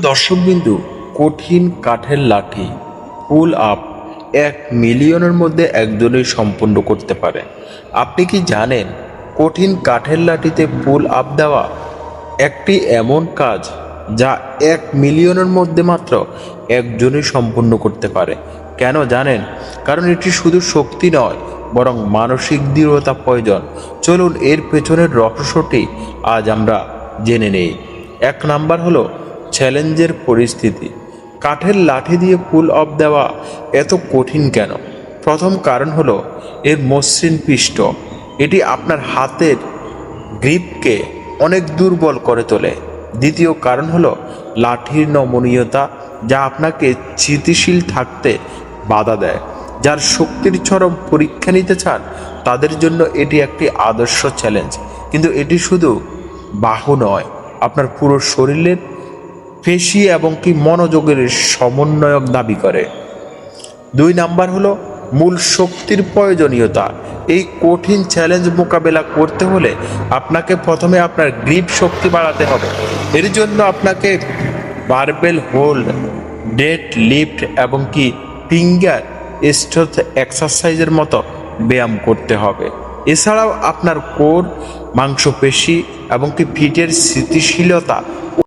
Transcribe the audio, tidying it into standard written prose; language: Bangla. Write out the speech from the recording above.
দর্শকবিন্দু, কঠিন কাঠের লাঠি পুল আপ 1 মিলিয়নের মধ্যে একজনই সম্পন্ন করতে পারে। আপনি কি জানেন কঠিন কাঠের লাঠিতে পুল আপ দেওয়া একটি এমন কাজ যা 1 মিলিয়নের মধ্যে মাত্র একজনই সম্পন্ন করতে পারে? কেন জানেন? কারণ এটি শুধু শক্তি নয়, বরং মানসিক দৃঢ়তা প্রয়োজন। চলুন এর পেছনের রহস্যটি আজ আমরা জেনে নেই। 1 নাম্বার হলো চ্যালেঞ্জের পরিস্থিতি। কাঠের লাঠি দিয়ে পুল আপ দেওয়া এত কঠিন কেন? প্রথম কারণ হলো এর মসৃণ পৃষ্ঠ। এটি আপনার হাতের গ্রিপকে অনেক দুর্বল করে তোলে। দ্বিতীয় কারণ হলো লাঠির নমনীয়তা, যা আপনাকে স্থিতিশীল থাকতে বাধা দেয়। যার শক্তির চরম পরীক্ষা নিতে চান তাদের জন্য এটি একটি আদর্শ চ্যালেঞ্জ। কিন্তু এটি শুধু বাহু নয়, আপনার পুরো শরীরের পেশি এবং কি মনোযোগের সমন্বয়ক দাবি করে। 2 নাম্বার হলো মূল শক্তির প্রয়োজনীয়তা। এই কঠিন চ্যালেঞ্জ মোকাবেলা করতে হলে আপনাকে প্রথমে আপনার গ্রিপ শক্তি বাড়াতে হবে। এর জন্য আপনাকে বারবেল হোল্ড, ডেড লিফট এবং কি ফিঙ্গার স্ট্রেথ এক্সারসাইজের মতো ব্যায়াম করতে হবে। এছাড়াও আপনার কোর, মাংসপেশি এবং কি পিঠের স্থিতিশীলতা